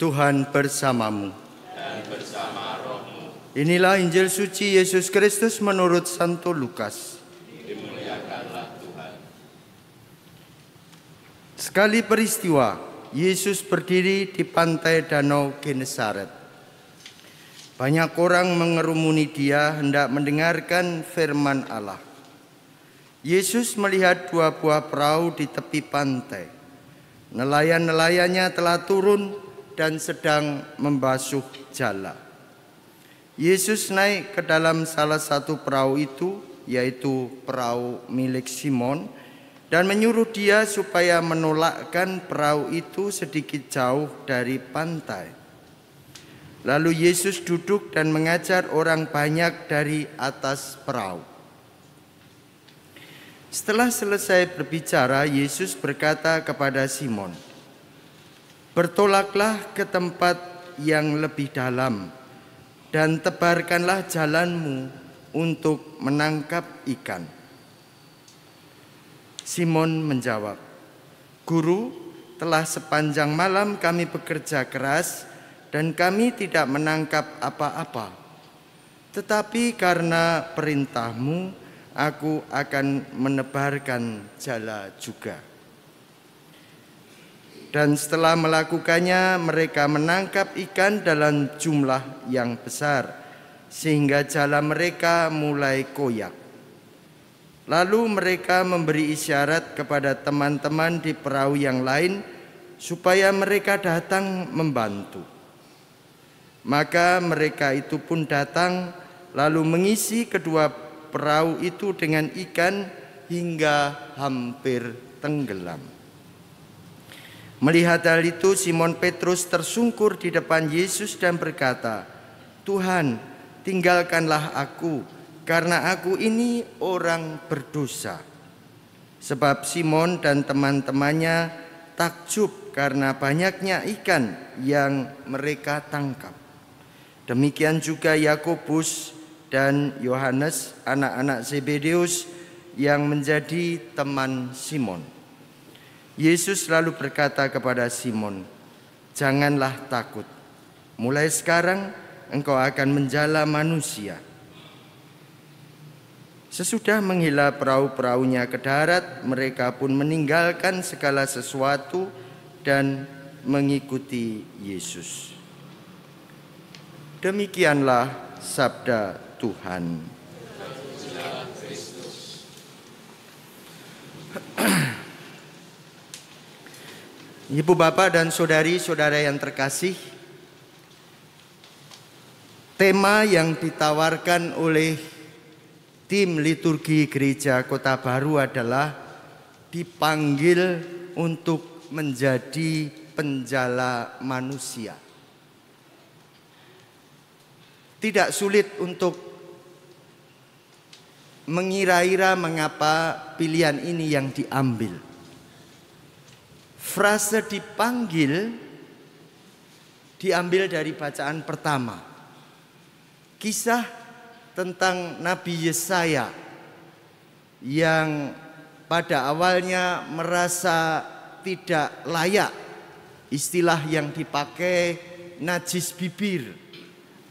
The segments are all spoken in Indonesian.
Tuhan bersamamu. Dan bersama rohmu. Inilah Injil suci Yesus Kristus menurut Santo Lukas. Dimuliakanlah Tuhan. Sekali peristiwa, Yesus berdiri di pantai Danau Genesaret. Banyak orang mengerumuni dia hendak mendengarkan firman Allah. Yesus melihat dua buah perahu di tepi pantai. Nelayan-nelayannya telah turun dan sedang membasuh jala. Yesus naik ke dalam salah satu perahu itu, yaitu perahu milik Simon, dan menyuruh dia supaya menolakkan perahu itu sedikit jauh dari pantai. Lalu Yesus duduk dan mengajar orang banyak dari atas perahu. Setelah selesai berbicara, Yesus berkata kepada Simon, "Bertolaklah ke tempat yang lebih dalam dan tebarkanlah jalanmu untuk menangkap ikan." Simon menjawab, "Guru, telah sepanjang malam kami bekerja keras dan kami tidak menangkap apa-apa. Tetapi karena perintahmu, aku akan menebarkan jala juga." Dan setelah melakukannya, mereka menangkap ikan dalam jumlah yang besar, sehingga jala mereka mulai koyak. Lalu mereka memberi isyarat kepada teman-teman di perahu yang lain, supaya mereka datang membantu. Maka mereka itu pun datang, lalu mengisi kedua perahu itu dengan ikan hingga hampir tenggelam. Melihat hal itu, Simon Petrus tersungkur di depan Yesus dan berkata, "Tuhan, tinggalkanlah aku, karena aku ini orang berdosa." Sebab Simon dan teman-temannya takjub karena banyaknya ikan yang mereka tangkap. Demikian juga Yakobus dan Yohanes, anak-anak Zebedeus yang menjadi teman Simon. Yesus lalu berkata kepada Simon, "Janganlah takut. Mulai sekarang engkau akan menjala manusia." Sesudah menghela perahu-perahunya ke darat, mereka pun meninggalkan segala sesuatu dan mengikuti Yesus. Demikianlah sabda Tuhan. Ibu, bapak, dan saudari-saudara yang terkasih, tema yang ditawarkan oleh tim liturgi Gereja Kota Baru adalah dipanggil untuk menjadi penjala manusia. Tidak sulit untuk mengira-ira mengapa pilihan ini yang diambil. Frase dipanggil diambil dari bacaan pertama. Kisah tentang Nabi Yesaya yang pada awalnya merasa tidak layak. Istilah yang dipakai najis bibir.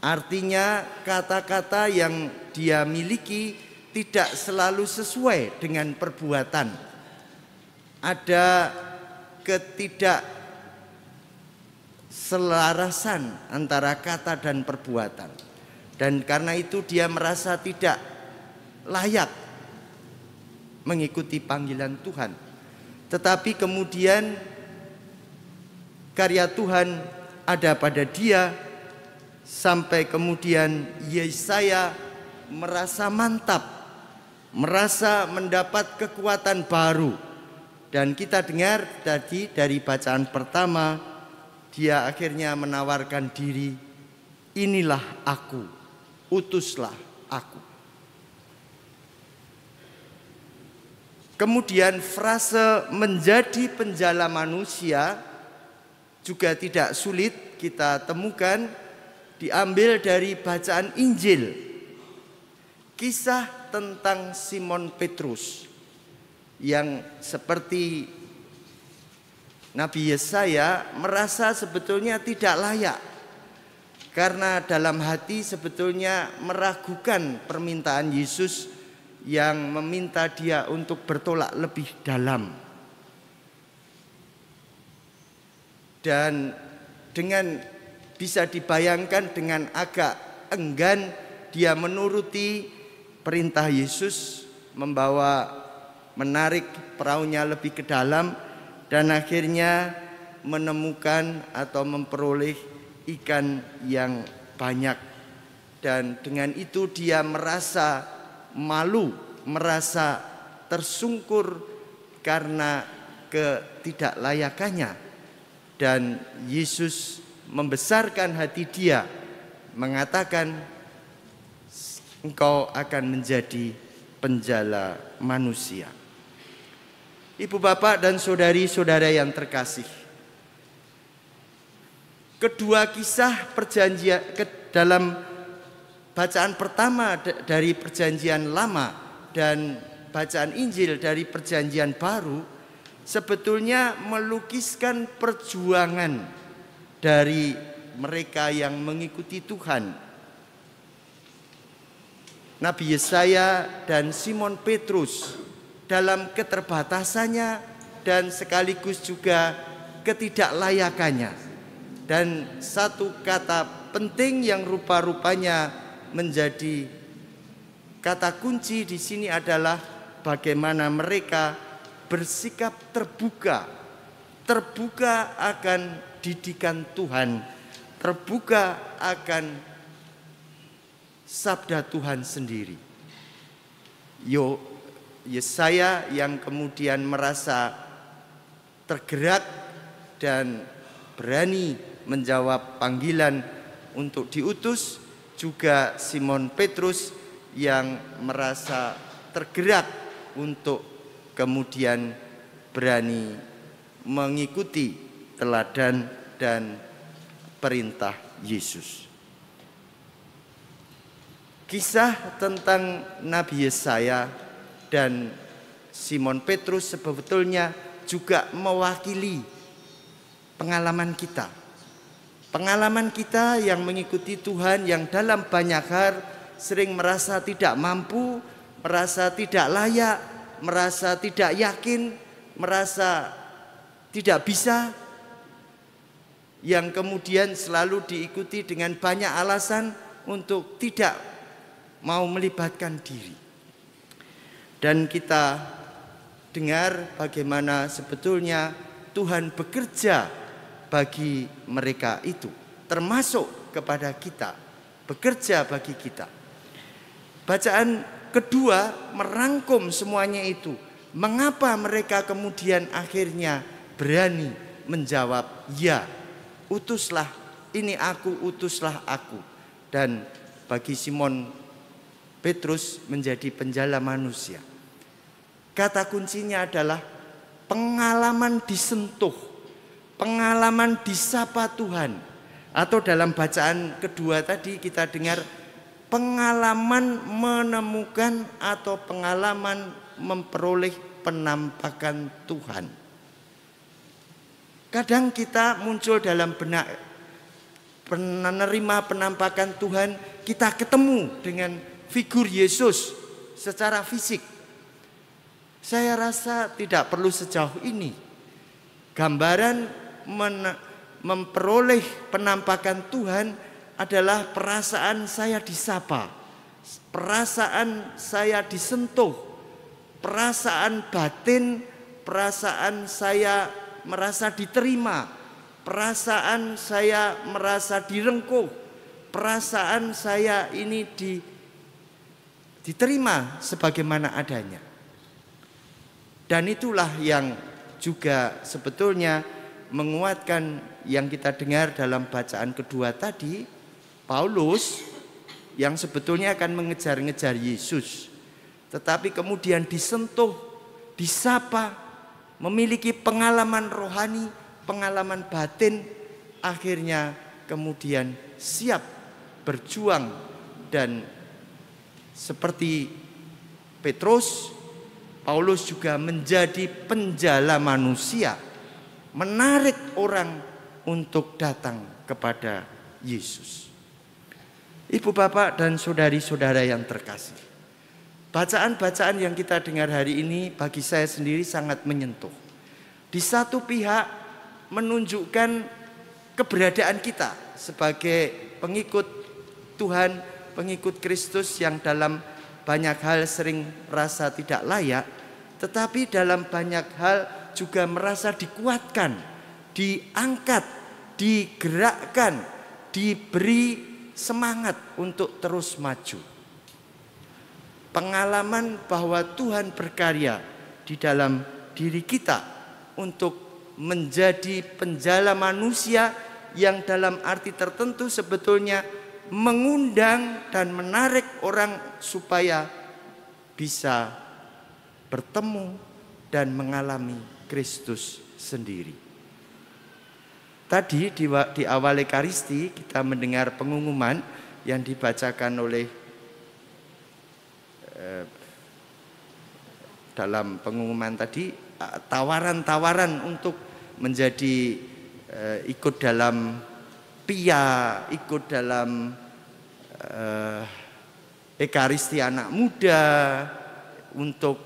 Artinya kata-kata yang dia miliki tidak selalu sesuai dengan perbuatan. Ada ketidakselarasan antara kata dan perbuatan. Dan karena itu dia merasa tidak layak mengikuti panggilan Tuhan. Tetapi kemudian karya Tuhan ada pada dia, sampai kemudian Yesaya merasa mantap, merasa mendapat kekuatan baru. Dan kita dengar tadi dari bacaan pertama, dia akhirnya menawarkan diri, "Inilah aku, utuslah aku." Kemudian frase menjadi penjala manusia juga tidak sulit kita temukan, diambil dari bacaan Injil. Kisah tentang Simon Petrus yang seperti Nabi Yesaya merasa sebetulnya tidak layak, karena dalam hati sebetulnya meragukan permintaan Yesus yang meminta dia untuk bertolak lebih dalam. Dan dengan bisa dibayangkan dengan agak enggan dia menuruti perintah Yesus, menarik perahunya lebih ke dalam, dan akhirnya menemukan atau memperoleh ikan yang banyak. Dan dengan itu dia merasa malu, merasa tersungkur karena ketidaklayakannya. Dan Yesus membesarkan hati dia, mengatakan, engkau akan menjadi penjala manusia. Ibu bapak dan saudari-saudara yang terkasih, kedua kisah perjanjian dalam bacaan pertama dari perjanjian lama dan bacaan Injil dari perjanjian baru sebetulnya melukiskan perjuangan dari mereka yang mengikuti Tuhan. Nabi Yesaya dan Simon Petrus dalam keterbatasannya dan sekaligus juga ketidaklayakannya. Dan satu kata penting yang rupa-rupanya menjadi kata kunci di sini adalah bagaimana mereka bersikap terbuka akan didikan Tuhan, terbuka akan sabda Tuhan sendiri. Yesaya yang kemudian merasa tergerak dan berani menjawab panggilan untuk diutus, juga Simon Petrus yang merasa tergerak untuk kemudian berani mengikuti teladan dan perintah Yesus. Kisah tentang Nabi Yesaya dan Simon Petrus sebetulnya juga mewakili pengalaman kita. Pengalaman kita yang mengikuti Tuhan, yang dalam banyak hal sering merasa tidak mampu, merasa tidak layak, merasa tidak yakin, merasa tidak bisa, yang kemudian selalu diikuti dengan banyak alasan untuk tidak mau melibatkan diri. Dan kita dengar bagaimana sebetulnya Tuhan bekerja bagi mereka itu, termasuk kepada kita, bekerja bagi kita. Bacaan kedua merangkum semuanya itu. Mengapa mereka kemudian akhirnya berani menjawab, ya, utuslah, ini aku, utuslah aku. Dan bagi Simon Petrus menjadi penjala manusia. Kata kuncinya adalah pengalaman disentuh, pengalaman disapa Tuhan. Atau dalam bacaan kedua tadi kita dengar pengalaman menemukan atau pengalaman memperoleh penampakan Tuhan. Kadang kita muncul dalam benak penerima penampakan Tuhan, kita ketemu dengan figur Yesus secara fisik. Saya rasa tidak perlu sejauh ini. Gambaran memperoleh penampakan Tuhan adalah perasaan saya disapa, perasaan saya disentuh, perasaan batin, perasaan saya merasa diterima, perasaan saya merasa direngkuh, perasaan saya ini diterima sebagaimana adanya. Dan itulah yang juga sebetulnya menguatkan yang kita dengar dalam bacaan kedua tadi, Paulus yang sebetulnya akan mengejar-ngejar Yesus, tetapi kemudian disentuh, disapa, memiliki pengalaman rohani, pengalaman batin, akhirnya kemudian siap berjuang. Dan seperti Petrus, Paulus juga menjadi penjala manusia menarik orang untuk datang kepada Yesus. Ibu bapak dan saudari-saudara yang terkasih, bacaan-bacaan yang kita dengar hari ini bagi saya sendiri sangat menyentuh. Di satu pihak menunjukkan keberadaan kita sebagai pengikut Tuhan, pengikut Kristus yang dalam banyak hal sering merasa tidak layak, tetapi dalam banyak hal juga merasa dikuatkan, diangkat, digerakkan, diberi semangat untuk terus maju. Pengalaman bahwa Tuhan berkarya di dalam diri kita untuk menjadi penjala manusia yang dalam arti tertentu sebetulnya mengundang dan menarik orang supaya bisa bertemu dan mengalami Kristus sendiri. Tadi di awal Ekaristi kita mendengar pengumuman yang dibacakan oleh dalam pengumuman tadi, tawaran-tawaran untuk menjadi ikut dalam PIA, ikut dalam Ekaristi anak muda, untuk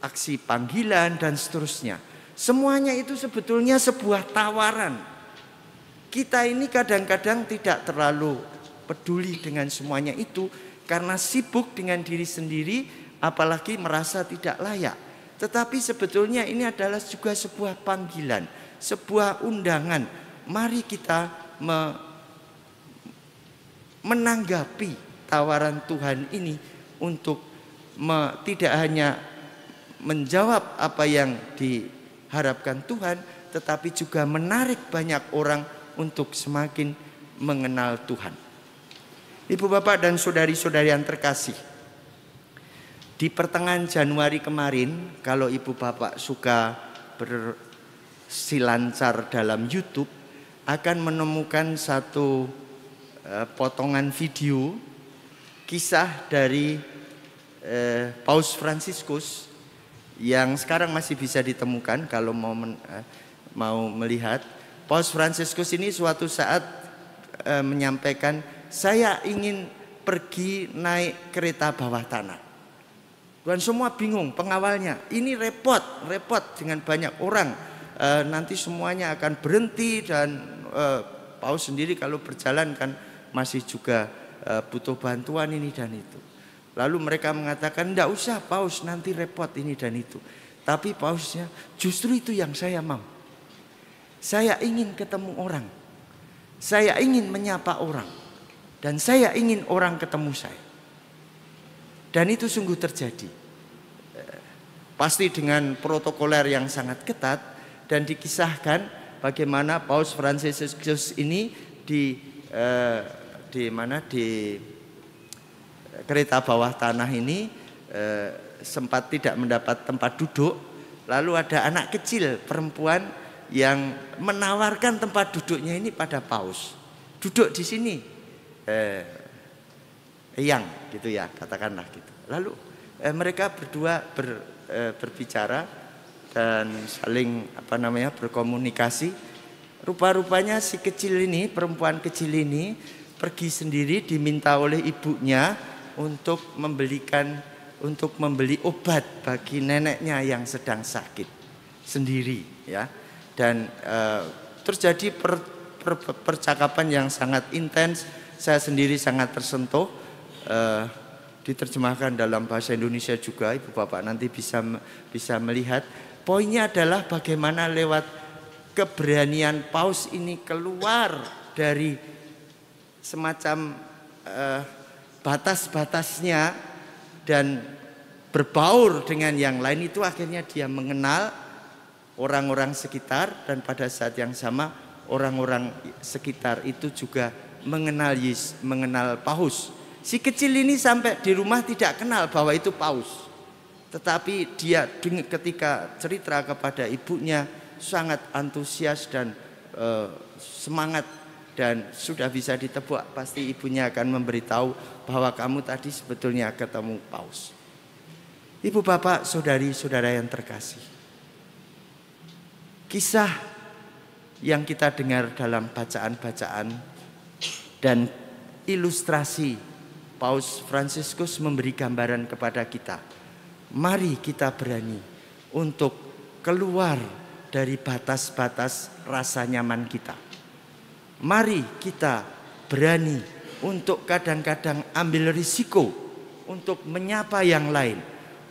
aksi panggilan dan seterusnya. Semuanya itu sebetulnya sebuah tawaran. Kita ini kadang-kadang tidak terlalu peduli dengan semuanya itu karena sibuk dengan diri sendiri, apalagi merasa tidak layak. Tetapi sebetulnya ini adalah juga sebuah panggilan, sebuah undangan. Mari kita menanggapi tawaran Tuhan ini untuk tidak hanya menjawab apa yang diharapkan Tuhan, tetapi juga menarik banyak orang untuk semakin mengenal Tuhan. Ibu bapak dan saudari-saudari yang terkasih, di pertengahan Januari kemarin, kalau ibu bapak suka bersilancar dalam YouTube, akan menemukan satu potongan video kisah dari Paus Fransiskus yang sekarang masih bisa ditemukan kalau mau melihat. Paus Fransiskus ini suatu saat menyampaikan, saya ingin pergi naik kereta bawah tanah. Dan semua bingung pengawalnya, ini repot dengan banyak orang, nanti semuanya akan berhenti dan Paus sendiri kalau berjalan kan masih juga butuh bantuan ini dan itu. Lalu mereka mengatakan, enggak usah Paus, nanti repot ini dan itu. Tapi Pausnya, justru itu yang saya mau. Saya ingin ketemu orang, saya ingin menyapa orang, dan saya ingin orang ketemu saya. Dan itu sungguh terjadi. Pasti dengan protokoler yang sangat ketat, dan dikisahkan bagaimana Paus Fransiskus ini di kereta bawah tanah ini sempat tidak mendapat tempat duduk. Lalu ada anak kecil perempuan yang menawarkan tempat duduknya ini pada Paus. Duduk di sini, yang gitu ya, katakanlah gitu. Lalu mereka berdua berbicara dan saling berkomunikasi. Rupa-rupanya si kecil ini, perempuan kecil ini pergi sendiri, diminta oleh ibunya untuk membeli obat bagi neneknya yang sedang sakit sendiri, ya. Dan terjadi percakapan yang sangat intens. Saya sendiri sangat tersentuh. Diterjemahkan dalam bahasa Indonesia juga, ibu bapak nanti bisa melihat. Poinnya adalah bagaimana lewat keberanian Paus ini keluar dari semacam batas-batasnya dan berbaur dengan yang lain, itu akhirnya dia mengenal orang-orang sekitar, dan pada saat yang sama orang-orang sekitar itu juga mengenal Paus. Si kecil ini sampai di rumah tidak kenal bahwa itu Paus, tetapi dia ketika cerita kepada ibunya sangat antusias dan semangat, dan sudah bisa ditebak pasti ibunya akan memberitahu bahwa kamu tadi sebetulnya ketemu Paus. Ibu bapak, saudari-saudara yang terkasih, kisah yang kita dengar dalam bacaan-bacaan dan ilustrasi Paus Fransiskus memberi gambaran kepada kita. Mari kita berani untuk keluar dari batas-batas rasa nyaman kita. Mari kita berani untuk kadang-kadang ambil risiko untuk menyapa yang lain,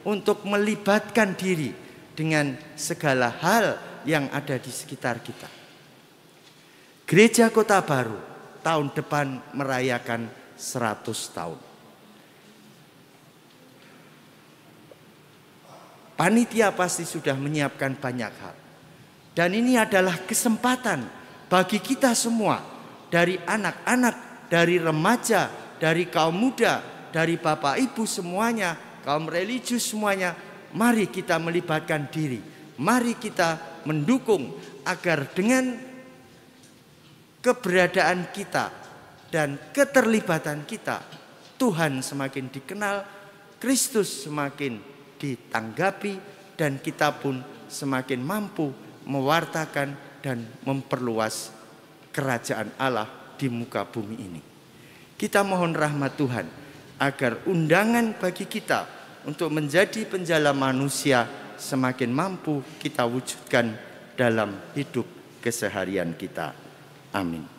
untuk melibatkan diri dengan segala hal yang ada di sekitar kita. Gereja Kota Baru tahun depan merayakan 100 tahun. Panitia pasti sudah menyiapkan banyak hal. Dan ini adalah kesempatan bagi kita semua, dari anak-anak, dari remaja, dari kaum muda, dari bapak ibu semuanya, kaum religius semuanya. Mari kita melibatkan diri. Mari kita mendukung agar dengan keberadaan kita dan keterlibatan kita, Tuhan semakin dikenal, Kristus semakin ditanggapi, dan kita pun semakin mampu mewartakan dan memperluas kerajaan Allah di muka bumi ini. Kita mohon rahmat Tuhan agar undangan bagi kita untuk menjadi penjala manusia semakin mampu kita wujudkan dalam hidup keseharian kita. Amin.